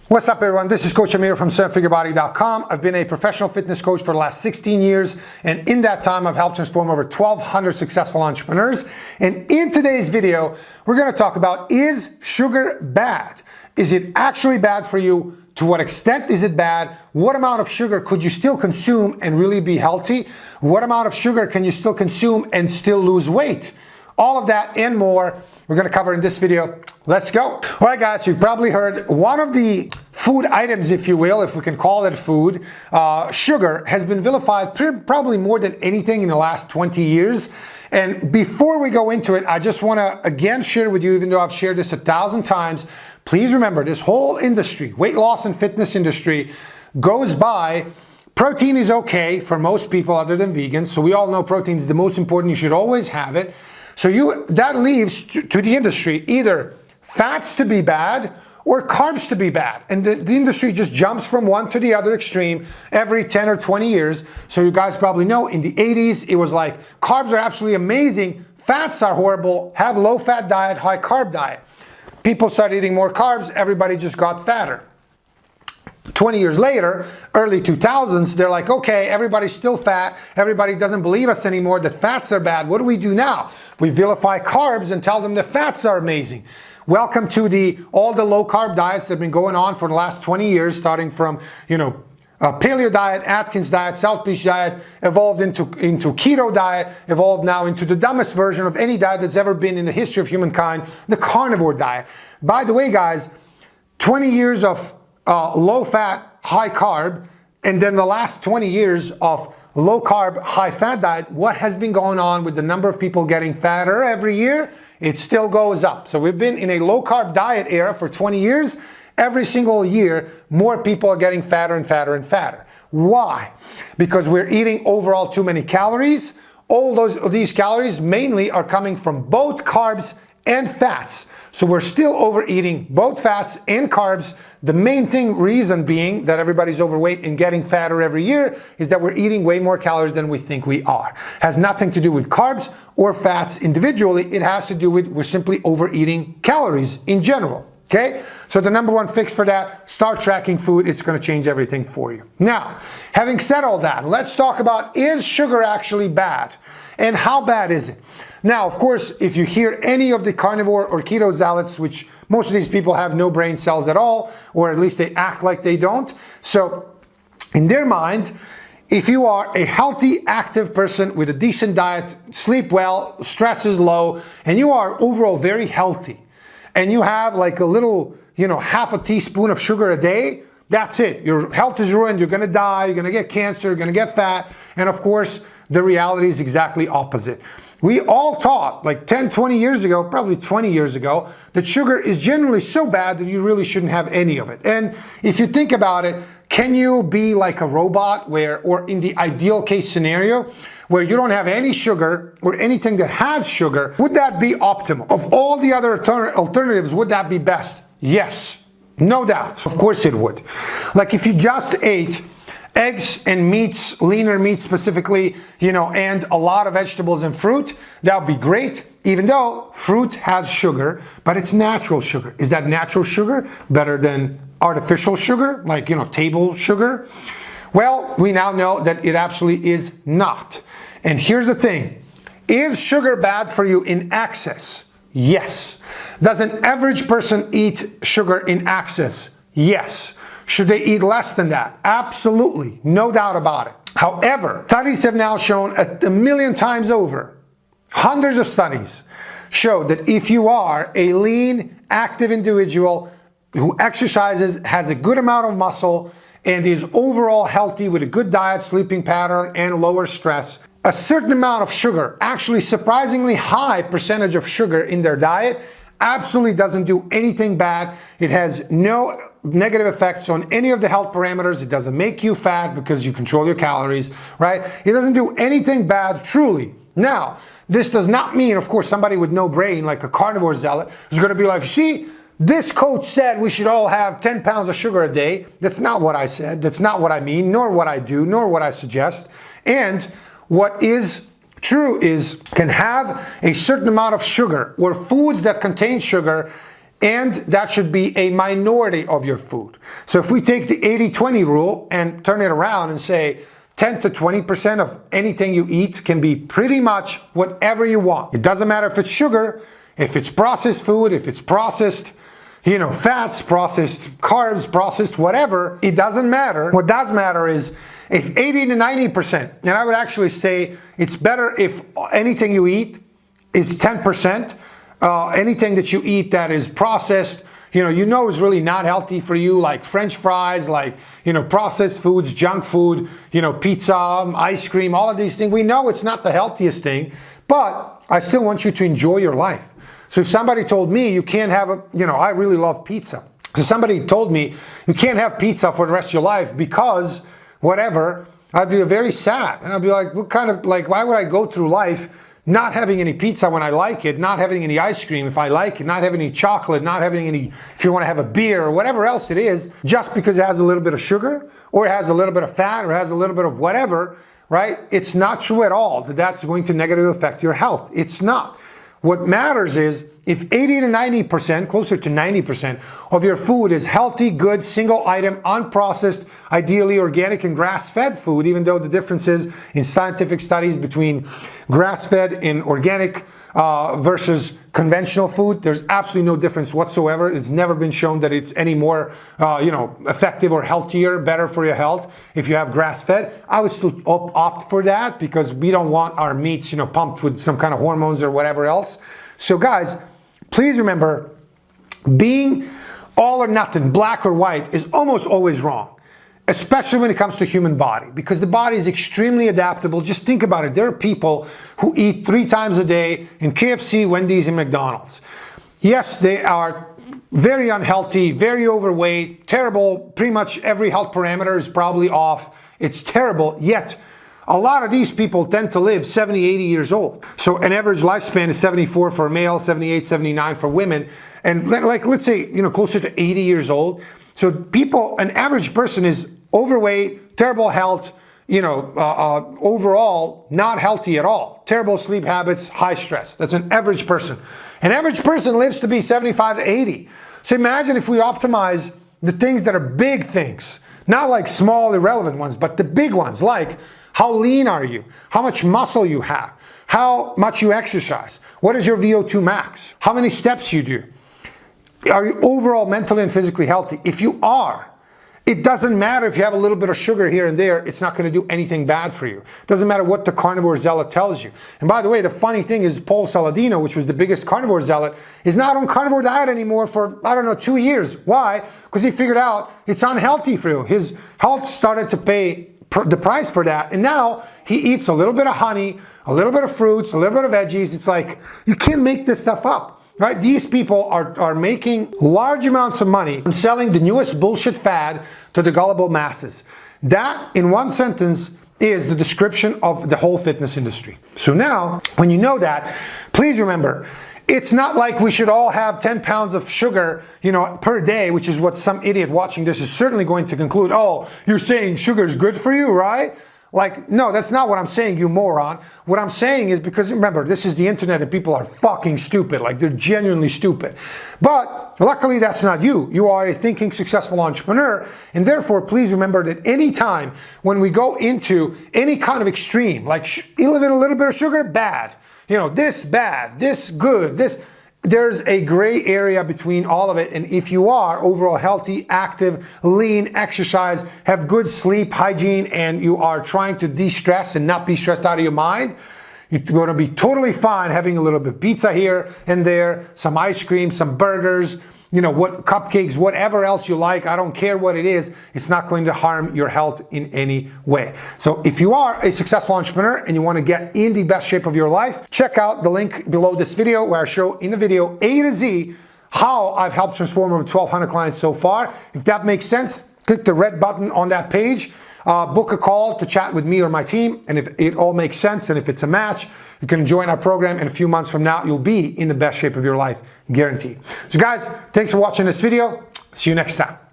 What's up, everyone? This is Coach Amir from SevenFigureBody.com. I've been a professional fitness coach for the last 16 years, and in that time, I've helped transform over 1,200 successful entrepreneurs. And in today's video, we're going to talk about, is sugar bad? Is it actually bad for you? To what extent is it bad? What amount of sugar could you still consume and really be healthy? What amount of sugar can you still consume and still lose weight? All of that and more, we're going to cover in this video. Let's go. All right, guys, you've probably heard one of the food items, if you will, if we can call it food, sugar, has been vilified probably more than anything in the last 20 years. And before we go into it, I just want to again share with you, even though I've shared this 1,000 times, please remember this whole industry, weight loss and fitness industry, goes by protein is okay for most people other than vegans. So we all know protein is the most important. You should always have it. So that leaves to the industry either fats to be bad or carbs to be bad. And the industry just jumps from one to the other extreme every 10 or 20 years. So you guys probably know in the 80s, it was like carbs are absolutely amazing, fats are horrible, have low fat diet, high carb diet. People started eating more carbs, everybody just got fatter. 20 years later, early 2000s, they're like, okay, everybody's still fat. Everybody doesn't believe us anymore that fats are bad. What do we do now? We vilify carbs and tell them that fats are amazing. Welcome to all the low carb diets that have been going on for the last 20 years, starting from, paleo diet, Atkins diet, South Beach diet, evolved into keto diet, evolved now into the dumbest version of any diet that's ever been in the history of humankind, the carnivore diet. By the way, guys, 20 years of low fat, high carb, and then the last 20 years of low carb, high fat diet, what has been going on with the number of people getting fatter every year? It still goes up. So we've been in a low carb diet era for 20 years. Every single year, more people are getting fatter and fatter and fatter. Why? Because we're eating overall too many calories. All these calories mainly are coming from both carbs and fats. So we're still overeating both fats and carbs. The main reason being that everybody's overweight and getting fatter every year is that we're eating way more calories than we think we are. Has nothing to do with carbs or fats individually. It has to do with we're simply overeating calories in general. Okay? So the number one fix for that, start tracking food. It's going to change everything for you. Now, having said all that, let's talk about, is sugar actually bad? And how bad is it? Now, of course, if you hear any of the carnivore or keto zealots, which most of these people have no brain cells at all, or at least they act like they don't. So in their mind, if you are a healthy, active person with a decent diet, sleep well, stress is low, and you are overall very healthy, and you have like a little, half a teaspoon of sugar a day, that's it. Your health is ruined. You're going to die. You're going to get cancer. You're going to get fat. And of course, the reality is exactly opposite. We all taught like 10, 20 years ago, probably 20 years ago, that sugar is generally so bad that you really shouldn't have any of it. And if you think about it, can you be like a robot or in the ideal case scenario, where you don't have any sugar or anything that has sugar? Would that be optimal? Of all the other alternatives, would that be best? Yes, no doubt. Of course it would. Like if you just ate eggs and meats, leaner meats specifically, and a lot of vegetables and fruit, that would be great, even though fruit has sugar, but it's natural sugar. Is that natural sugar better than artificial sugar, like, table sugar? Well, we now know that it absolutely is not. And here's the thing. Is sugar bad for you in excess? Yes. Does an average person eat sugar in excess? Yes. Should they eat less than that? Absolutely, no doubt about it. However, studies have now shown a million times over, hundreds of studies show that if you are a lean, active individual who exercises, has a good amount of muscle, and is overall healthy with a good diet, sleeping pattern, and lower stress, a certain amount of sugar, actually surprisingly high percentage of sugar in their diet, absolutely doesn't do anything bad. It has no negative effects on any of the health parameters. It doesn't make you fat because you control your calories, right? It doesn't do anything bad, truly. Now, this does not mean, of course, somebody with no brain, like a carnivore zealot, is going to be like, see, this coach said we should all have 10 pounds of sugar a day. That's not what I said. That's not what I mean, nor what I do, nor what I suggest. And what is true is can have a certain amount of sugar, or foods that contain sugar And that should be a minority of your food. So if we take the 80-20 rule and turn it around and say 10 to 20% of anything you eat can be pretty much whatever you want. It doesn't matter if it's sugar, if it's processed food, if it's processed, fats, processed carbs, processed whatever, it doesn't matter. What does matter is if 80 to 90%, and I would actually say it's better if anything you eat is 10%, anything that you eat that is processed, is really not healthy for you, like French fries, like, processed foods, junk food, pizza, ice cream, all of these things. We know it's not the healthiest thing, but I still want you to enjoy your life. So if somebody told me you can't have I really love pizza. So somebody told me you can't have pizza for the rest of your life because whatever, I'd be very sad. And I'd be like, why would I go through life not having any pizza when I like it, not having any ice cream if I like it, not having any chocolate, not having any, if you want to have a beer or whatever else it is, just because it has a little bit of sugar or it has a little bit of fat or it has a little bit of whatever, right? It's not true at all that that's going to negatively affect your health. It's not. What matters is if 80 to 90%, closer to 90% of your food is healthy, good, single item, unprocessed, ideally organic and grass-fed food, even though the differences in scientific studies between grass-fed and organic versus conventional food, there's absolutely no difference whatsoever. It's never been shown that it's any more, effective or healthier, better for your health if you have grass-fed. I would still opt for that because we don't want our meats, pumped with some kind of hormones or whatever else. So guys, please remember, being all or nothing, black or white, is almost always wrong, especially when it comes to human body, because the body is extremely adaptable. Just think about it. There are people who eat 3 times a day in KFC, Wendy's, and McDonald's. Yes, they are very unhealthy, very overweight, terrible. Pretty much every health parameter is probably off. It's terrible, yet a lot of these people tend to live 70, 80 years old. So an average lifespan is 74 for male, 78, 79 for women. And let's say, closer to 80 years old. So an average person is overweight, terrible health, overall not healthy at all. Terrible sleep habits, high stress. That's an average person. An average person lives to be 75 to 80. So imagine if we optimize the things that are big things, not like small, irrelevant ones, but the big ones, like how lean are you? How much muscle you have? How much you exercise? What is your VO2 max? How many steps you do? Are you overall mentally and physically healthy? If you are, it doesn't matter if you have a little bit of sugar here and there, it's not going to do anything bad for you. It doesn't matter what the carnivore zealot tells you. And by the way, the funny thing is Paul Saladino, which was the biggest carnivore zealot, is not on carnivore diet anymore for, 2 years. Why? Because he figured out it's unhealthy for you. His health started to pay the price for that, and now he eats a little bit of honey, a little bit of fruits, a little bit of veggies. It's like, you can't make this stuff up, right? These people are making large amounts of money on selling the newest bullshit fad to the gullible masses. That, in one sentence, is the description of the whole fitness industry. So now, when you know that, please remember, it's not like we should all have 10 pounds of sugar, per day, which is what some idiot watching this is certainly going to conclude. Oh, you're saying sugar is good for you, right? No, that's not what I'm saying, you moron. What I'm saying is, because remember, this is the internet and people are fucking stupid. They're genuinely stupid. But luckily, that's not you. You are a thinking, successful entrepreneur. And therefore, please remember that any time when we go into any kind of extreme, like you live in a little bit of sugar, bad. This bad, this good, there's a gray area between all of it. And if you are overall healthy, active, lean, exercise, have good sleep hygiene, and you are trying to de-stress and not be stressed out of your mind, you're going to be totally fine having a little bit of pizza here and there, some ice cream, some burgers, cupcakes, whatever else you like. I don't care what it is. It's not going to harm your health in any way. So if you are a successful entrepreneur and you want to get in the best shape of your life, check out the link below this video where I show in the video A to Z how I've helped transform over 1,200 clients so far. If that makes sense, click the red button on that page. Book a call to chat with me or my team, and if it all makes sense and if it's a match, you can join our program, and a few months from now, you'll be in the best shape of your life, guaranteed. So guys, thanks for watching this video. See you next time.